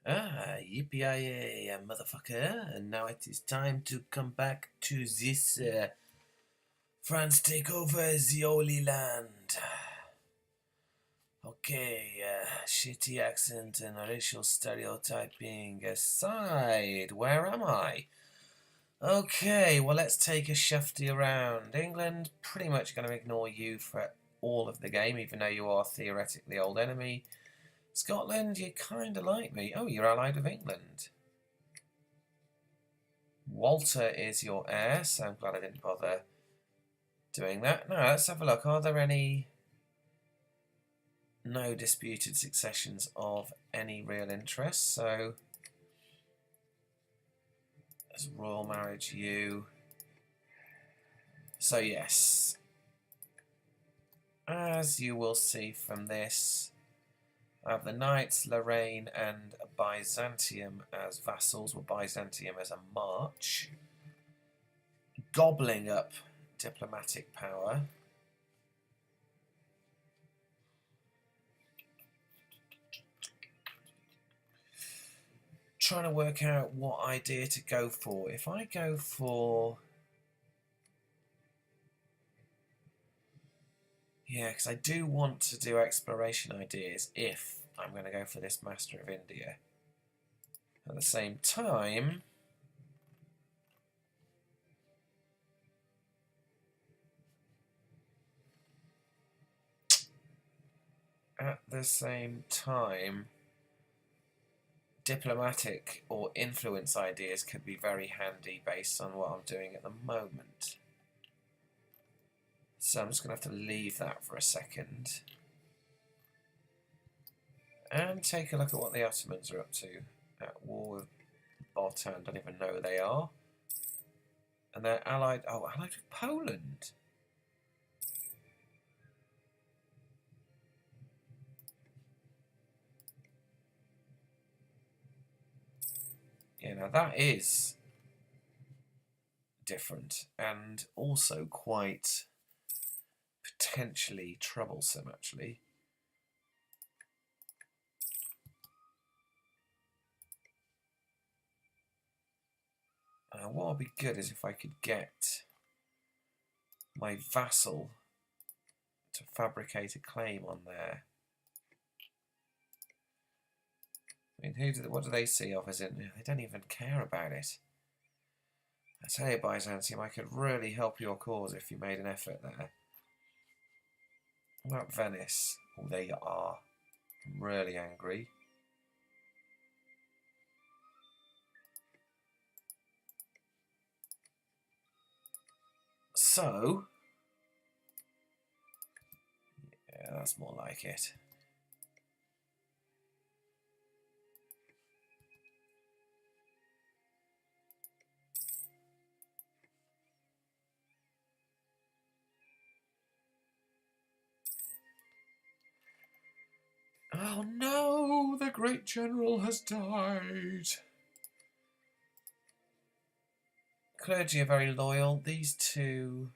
Ah, yippee motherfucker. And now it is time to come back to this France take over the Holy Land. Okay, shitty accent and racial stereotyping aside, where am I? Okay, well, let's take a shufty around. England, pretty much going to ignore you for all of the game, even though you are theoretically old enemy. Scotland, you kind of like me. Oh, you're allied with England. Walter is your heir, so I'm glad I didn't bother doing that. Now, let's have a look. Are there any no disputed successions of any real interest? So, as royal marriage, you. So, yes, as you will see from this, I have the Knights, Lorraine, and Byzantium as vassals, or Byzantium as a march, gobbling up diplomatic power. Trying to work out what idea to go for. If I go for... Yeah, because I do want to do exploration ideas if I'm going to go for this Master of India. At the same time... diplomatic or influence ideas could be very handy based on what I'm doing at the moment. So I'm just going to have to leave that for a second. And take a look at what the Ottomans are up to. At war with Bhutan, don't even know who they are. And they're allied with Poland. Yeah, now that is different and also quite potentially troublesome, actually. What would be good is if I could get my vassal to fabricate a claim on there. I mean, what do they see of as in? They don't even care about it. I tell you, Byzantium, I could really help your cause if you made an effort there. What about Venice? Oh, there you are. I'm really angry. So, yeah, that's more like it. Oh no, the great general has died. Clergy are very loyal. These two...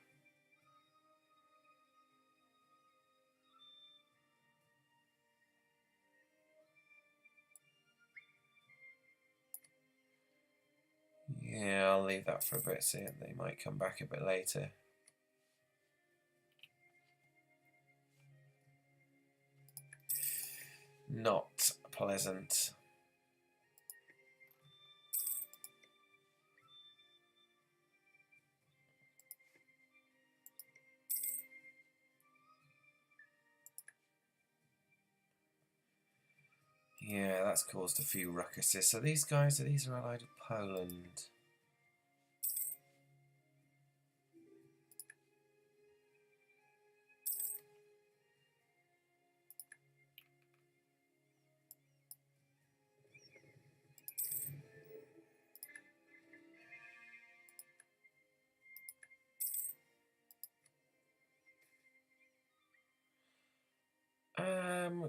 Yeah, I'll leave that for a bit, see, they might come back a bit later. Not pleasant. Yeah, that's caused a few ruckuses. So these guys, these are allied with Poland.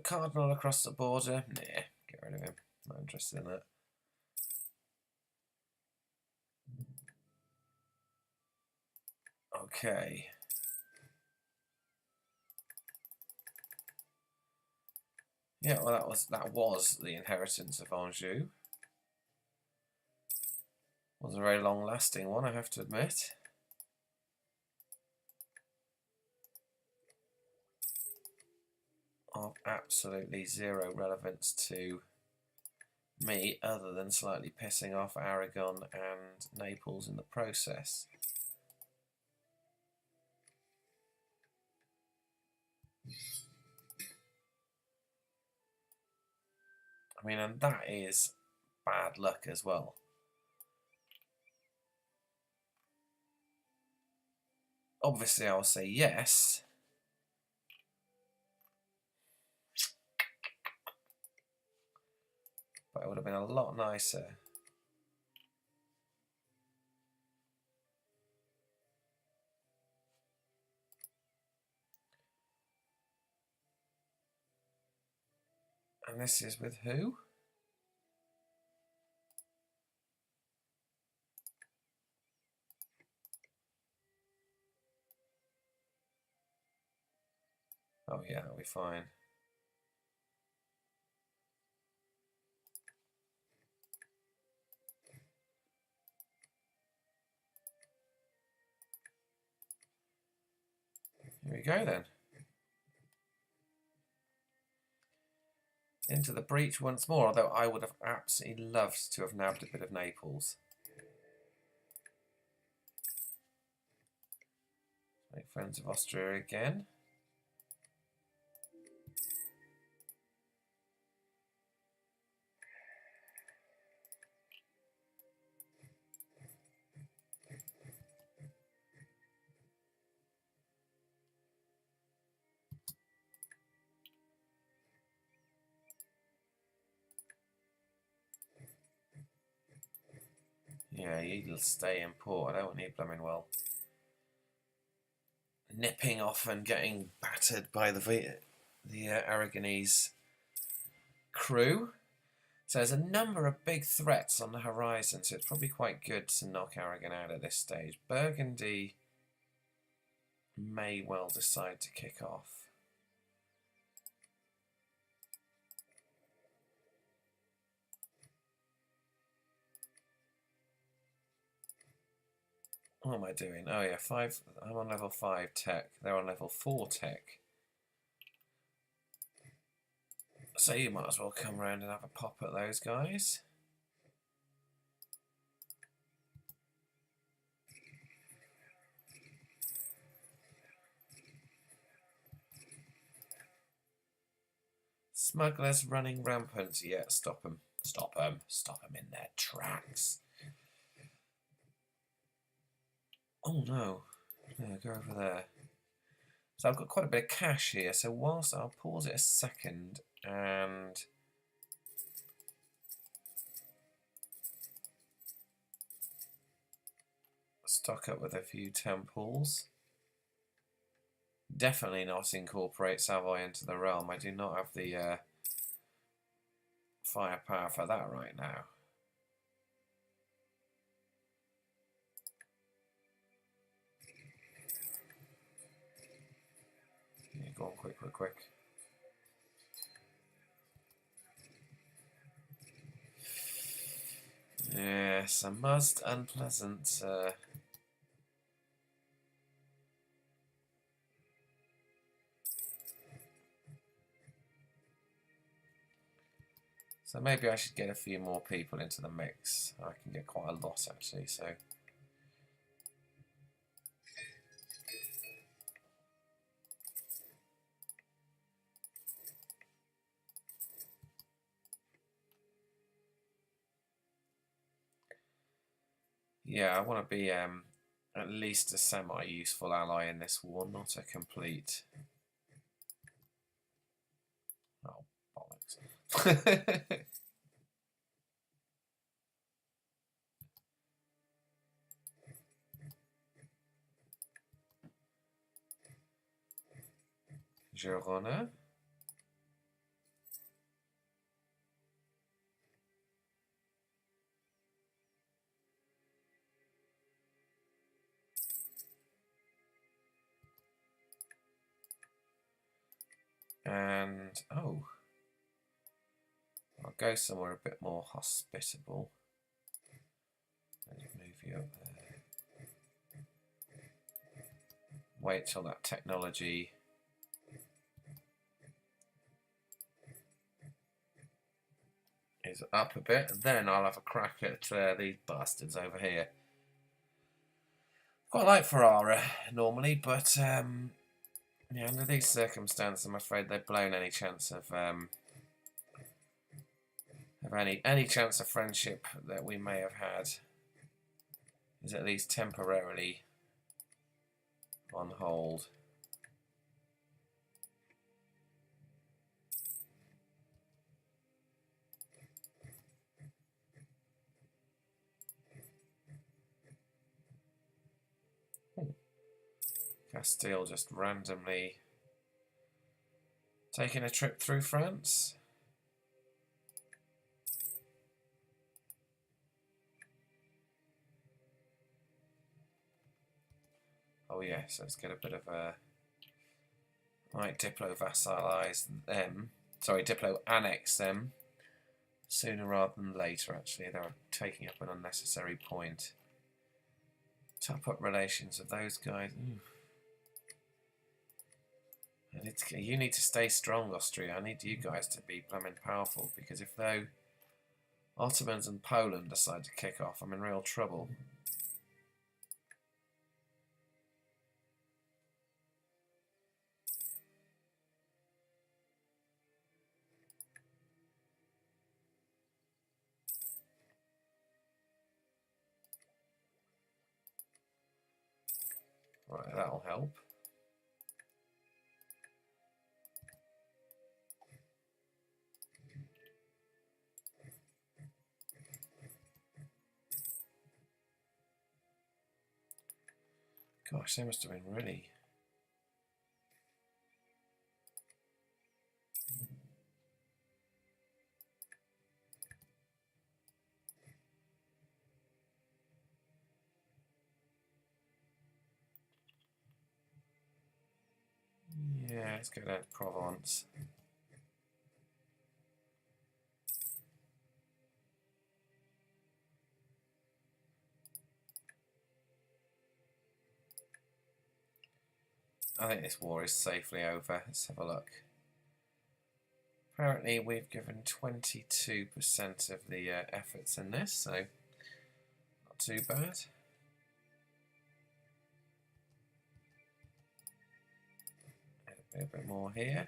Cardinal across the border. Nah, get rid of him. Not interested in that. Okay. Yeah, well, that was the inheritance of Anjou. Wasn't a very long-lasting one, I have to admit. Of absolutely zero relevance to me, other than slightly pissing off Aragon and Naples in the process. I mean, and that is bad luck as well. Obviously, I'll say yes. But it would have been a lot nicer. And this is with who? Oh yeah, that'll be fine. Here we go then. Into the breach once more, although I would have absolutely loved to have nabbed a bit of Naples. Make friends of Austria again. Yeah, he'll stay in port. I don't need blooming well nipping off and getting battered by the Aragonese crew. So there's a number of big threats on the horizon, so it's probably quite good to knock Aragon out at this stage. Burgundy may well decide to kick off. What am I doing? Oh yeah, 5. I'm on level 5 tech. They're on level 4 tech. So you might as well come around and have a pop at those guys. Smugglers running rampant. Yeah, stop them. Stop them. Stop them in their tracks. Oh no. Yeah, go over there. So I've got quite a bit of cash here, so whilst I'll pause it a second and stock up with a few temples. Definitely not incorporate Savoy into the realm. I do not have the firepower for that right now. Yeah, go on, quick, quick, quick. Yes, a most unpleasant. So maybe I should get a few more people into the mix. I can get quite a lot actually, so. Yeah, I want to be at least a semi-useful ally in this war, not a complete. Oh, bollocks. Girona. And, oh, I'll go somewhere a bit more hospitable. And move you up there. Wait till that technology is up a bit, and then I'll have a crack at these bastards over here. Quite like Ferrara normally, but yeah, under these circumstances, I'm afraid they've blown any chance of any chance of friendship that we may have had is at least temporarily on hold. Castile just randomly taking a trip through France. Oh yes, let's get a bit of a... Might diplo-vassalize them. Sorry, diplo-annex them. Sooner rather than later, actually. They're taking up an unnecessary point. Top up relations with those guys. Ooh. And you need to stay strong, Austria. I need you guys to be blooming powerful, because if though Ottomans and Poland decide to kick off, I'm in real trouble. Right, that'll help. Gosh, they must have been really... Yeah, let's go down to Provence. I think this war is safely over. Let's have a look. Apparently we've given 22% of the efforts in this, so not too bad. A bit more here.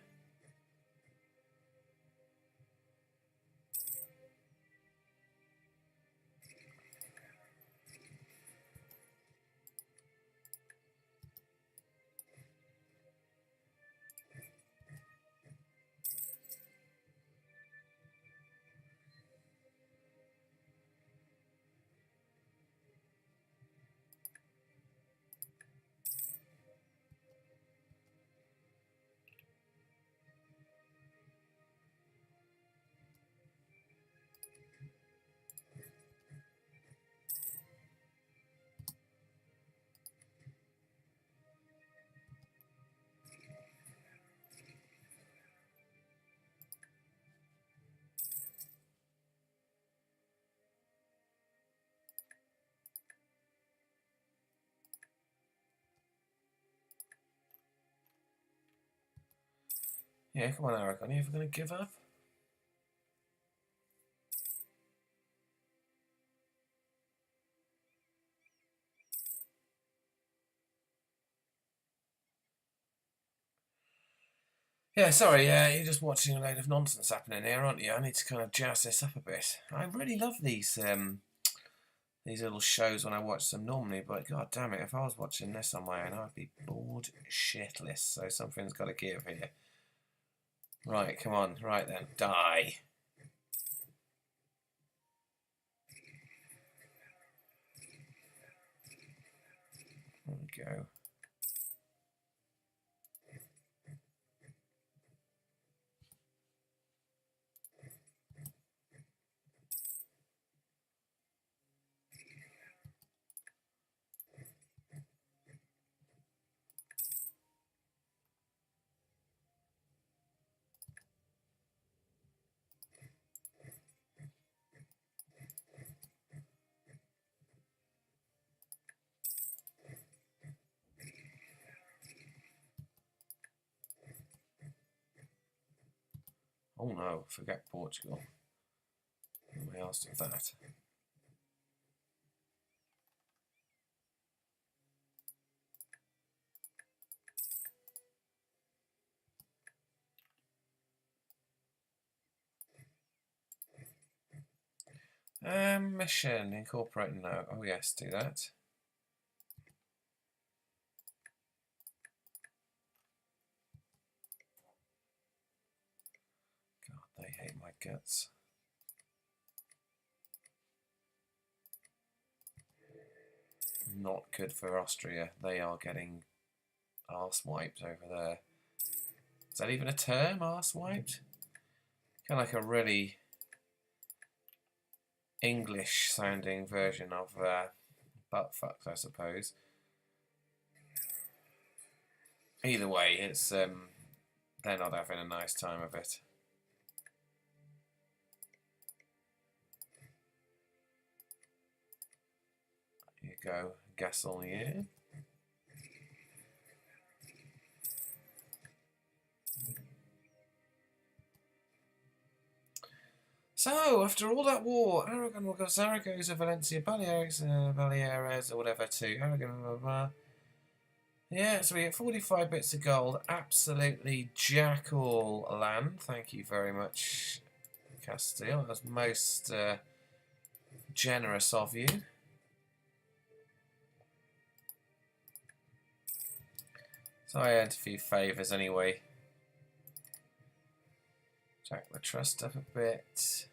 Yeah, come on, Aragon, are you ever going to give up? Yeah, sorry, you're just watching a load of nonsense happening here, aren't you? I need to kind of jazz this up a bit. I really love these little shows when I watch them normally, but god damn it, if I was watching this on my own, I'd be bored shitless, so something's got to give here. Right, come on, right then, die. There we go. Oh no, forget Portugal. Who else did that? Mission, incorporate no. Oh yes, do that. God, they hate my guts. Not good for Austria. They are getting arse wiped over there. Is that even a term, arse wiped? Kind of like a really English sounding version of butt fucked, I suppose. Either way, it's they're not having a nice time of it. Here you go, Gasolier. So, after all that war, Aragon will go Zaragoza, Valencia, Baleares, or whatever to Aragon, blah, blah, blah. Yeah, so we get 45 bits of gold. Absolutely jack all land. Thank you very much, Castile. That was most generous of you. So I earned a few favours anyway. Jack the trust up a bit.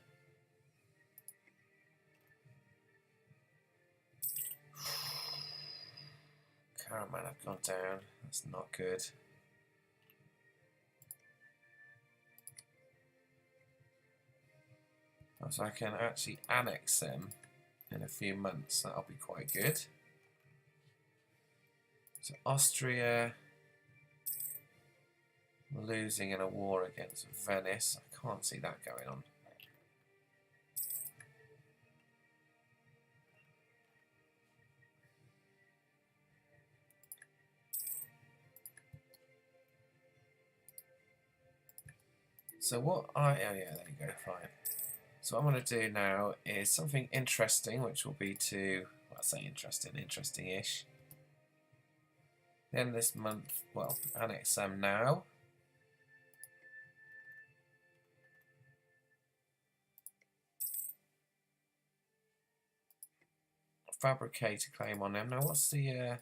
Caraman have gone down. That's not good. So I can actually annex them in a few months. That'll be quite good. So Austria losing in a war against Venice. I can't see that going on. So what oh yeah, there you go, fine. So what I'm going to do now is something interesting, which will be to, well, I say interesting, interesting-ish. The end of this month, well, annex them now. Fabricate a claim on them. Now, what's the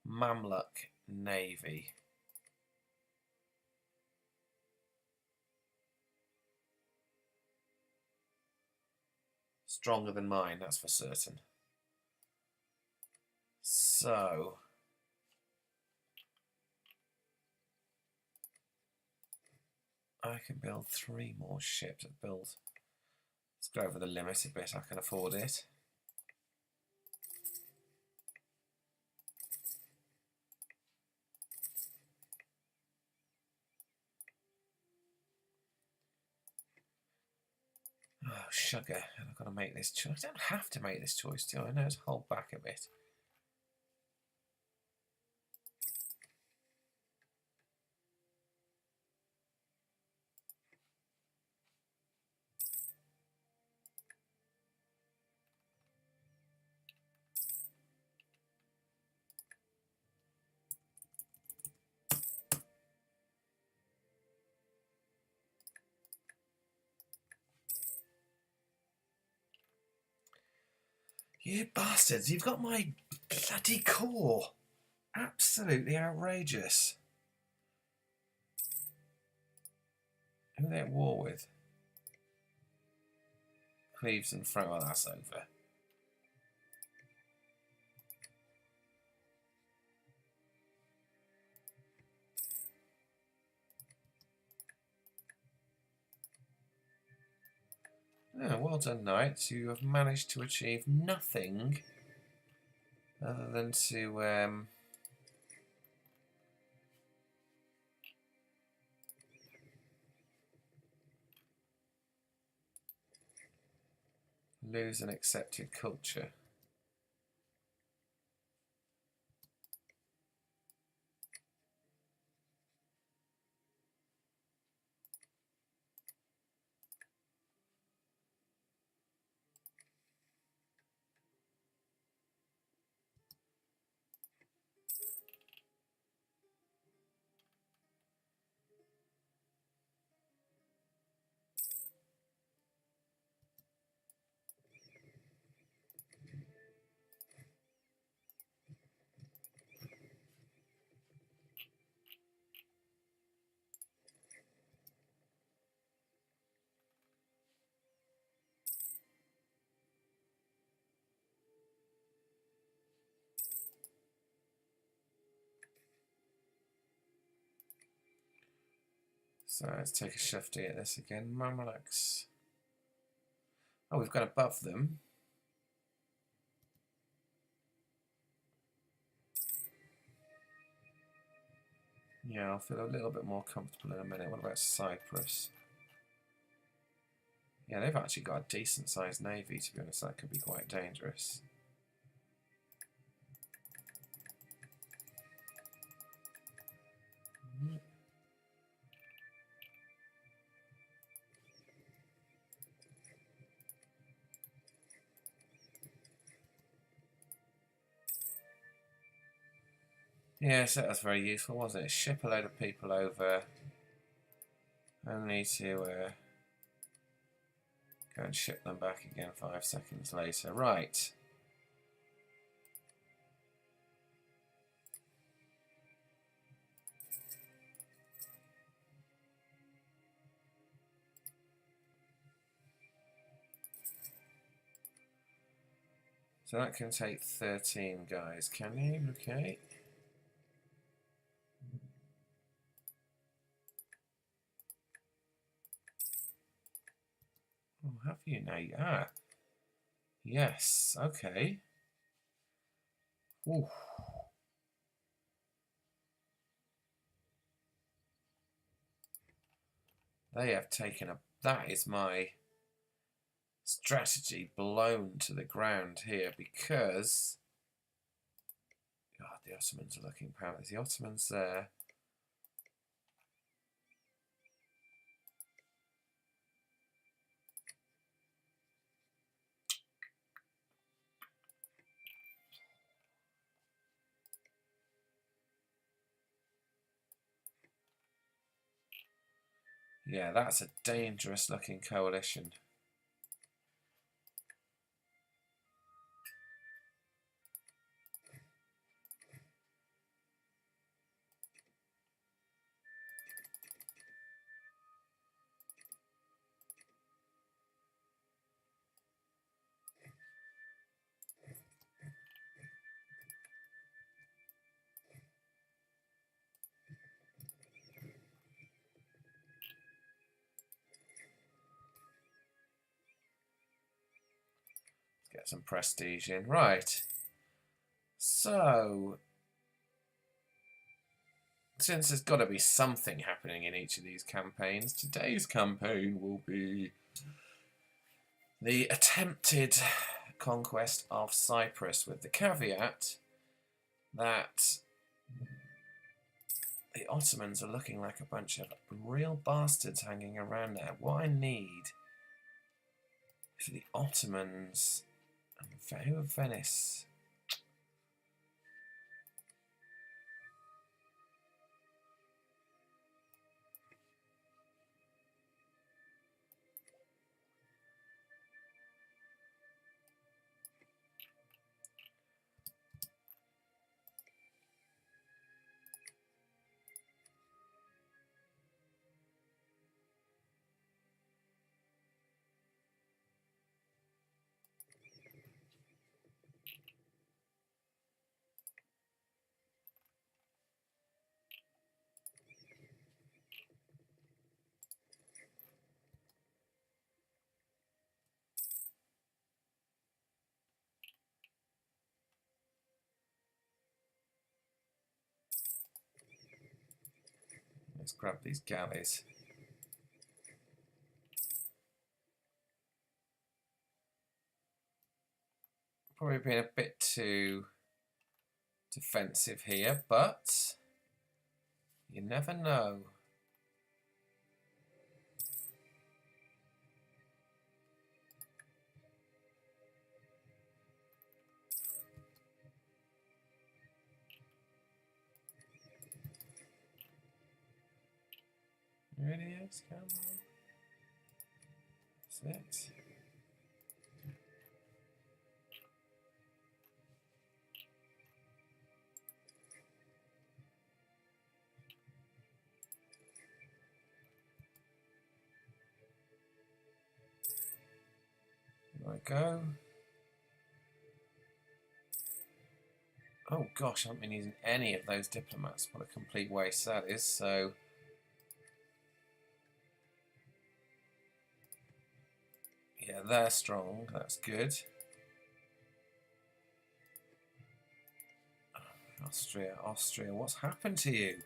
Mamluk Navy? Stronger than mine, that's for certain. So, I can build 3 more ships. Let's go over the limit a bit. I can afford it. Oh, sugar. And I've got to make this choice. I don't have to make this choice, do I? No, let's hold back a bit. You bastards, you've got my bloody core. Absolutely outrageous. Who are they at war with? Cleves and Fro. Well, that's over. Oh, well done, knights. You have managed to achieve nothing other than to lose an accepted culture. So let's take a shifty at this again. Mamlucks. Oh, we've got above them. Yeah, I'll feel a little bit more comfortable in a minute. What about Cyprus? Yeah, they've actually got a decent sized navy, to be honest. That could be quite dangerous. Yes, that was very useful, wasn't it? Ship a load of people over, only to go and ship them back again 5 seconds later. Right. So that can take 13 guys, can you? Okay. Oh, have you now? Ah. Yes, okay. Ooh. They have taken a... That is my strategy blown to the ground here because... God, the Ottomans are looking powerless. The Ottomans there... Yeah, that's a dangerous looking coalition. Get some prestige in. Right. So, since there's got to be something happening in each of these campaigns, today's campaign will be the attempted conquest of Cyprus, with the caveat that the Ottomans are looking like a bunch of real bastards hanging around there. What I need for the Ottomans... Who of Venice? Let's grab these galleys. Probably been a bit too defensive here, but you never know. Really is? Come on. That's it. There we go. Oh gosh, I haven't been using any of those diplomats. What a complete waste that is. So Yeah, they're strong. That's good. Austria, Austria, what's happened to you?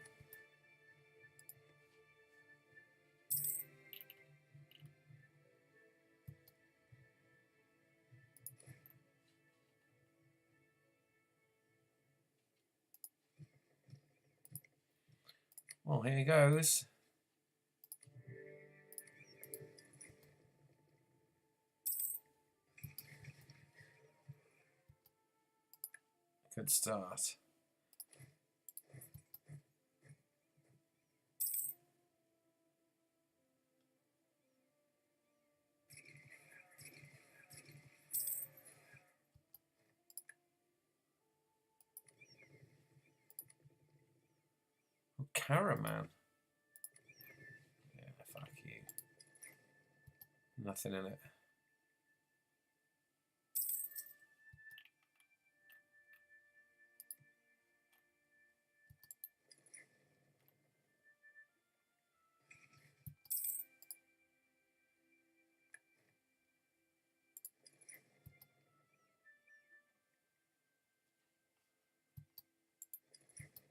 Well, here goes. Good start. Oh, Caraman. Yeah, fuck you. Nothing in it.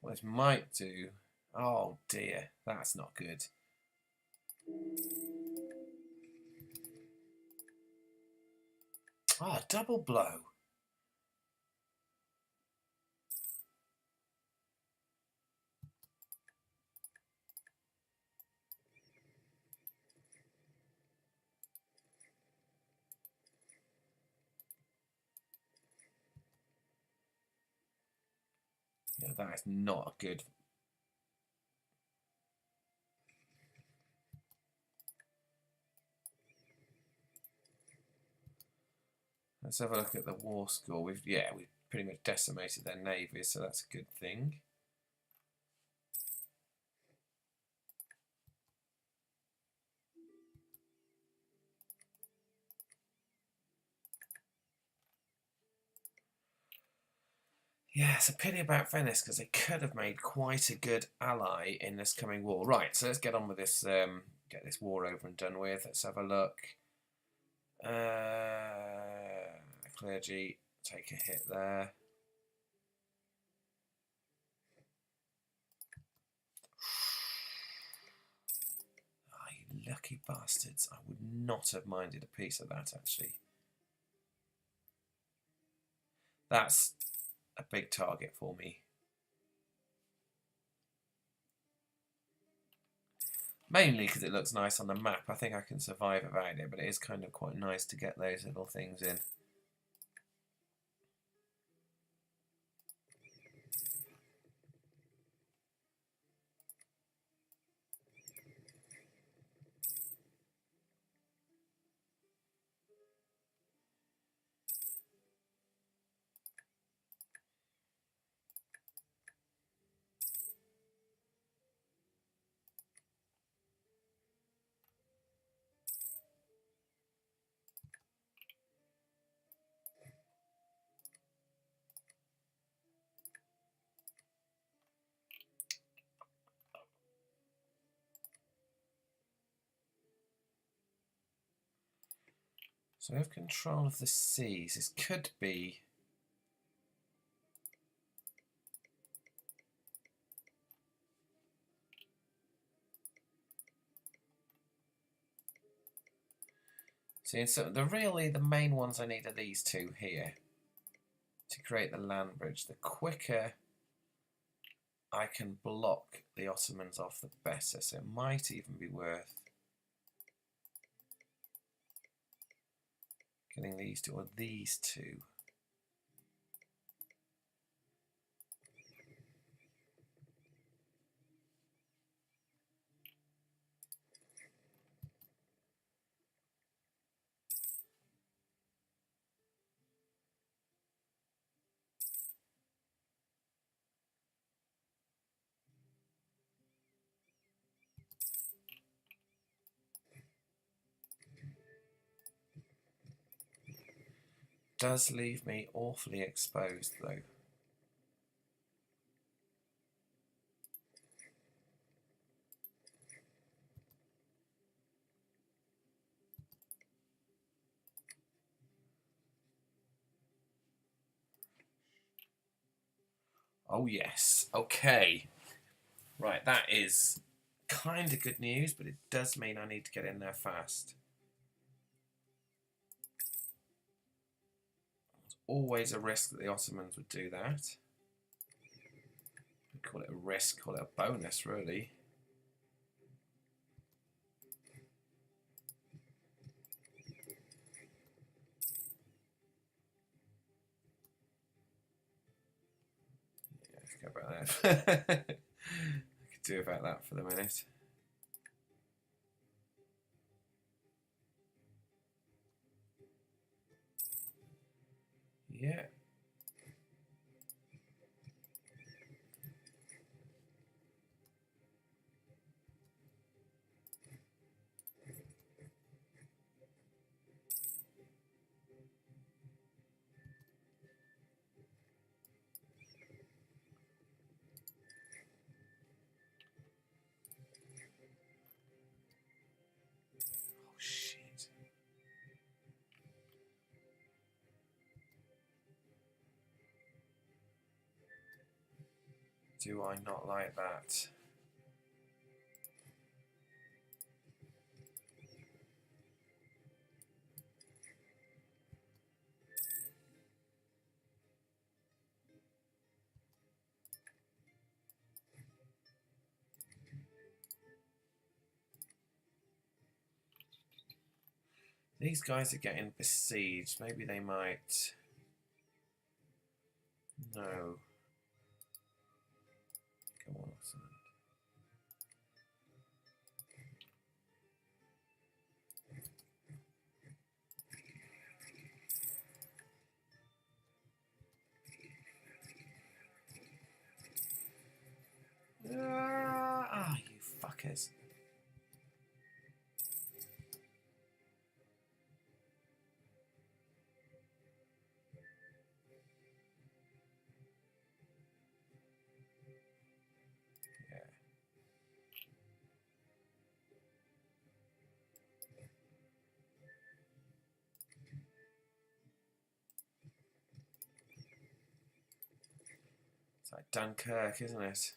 What this might do. Oh dear, that's not good. Oh, double blow. Yeah, that is not good. Let's have a look at the war score. We've pretty much decimated their navy, so that's a good thing. Yeah, it's a pity about Venice because they could have made quite a good ally in this coming war. Right, so let's get on with this. Get this war over and done with. Let's have a look. Clergy take a hit there. Oh, you lucky bastards! I would not have minded a piece of that actually. That's a big target for me. Mainly because it looks nice on the map. I think I can survive without it, but it is kind of quite nice to get those little things in. So we have control of the seas. This could be... See, so the main ones I need are these two here to create the land bridge. The quicker I can block the Ottomans off, the better. So it might even be worth getting these two, or these two. Does leave me awfully exposed though. Oh yes. Okay. Right, that is kind of good news, but it does mean I need to get in there fast. There's always a risk that the Ottomans would do that. Call it a risk, call it a bonus, really. Yeah, let's go about that. I could do about that for the minute. Yeah. Oh shit. Do I not like that? These guys are getting besieged. Maybe they might... No. Come on, son. Ah, you fuckers. Yeah. It's like Dunkirk, isn't it?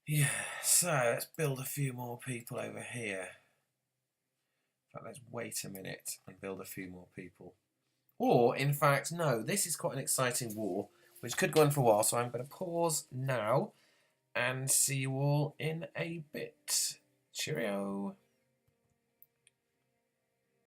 Yeah, so let's build a few more people over here. In fact, let's wait a minute and build a few more people. Or, in fact, no, this is quite an exciting war, which could go on for a while, so I'm going to pause now and see you all in a bit. Cheerio!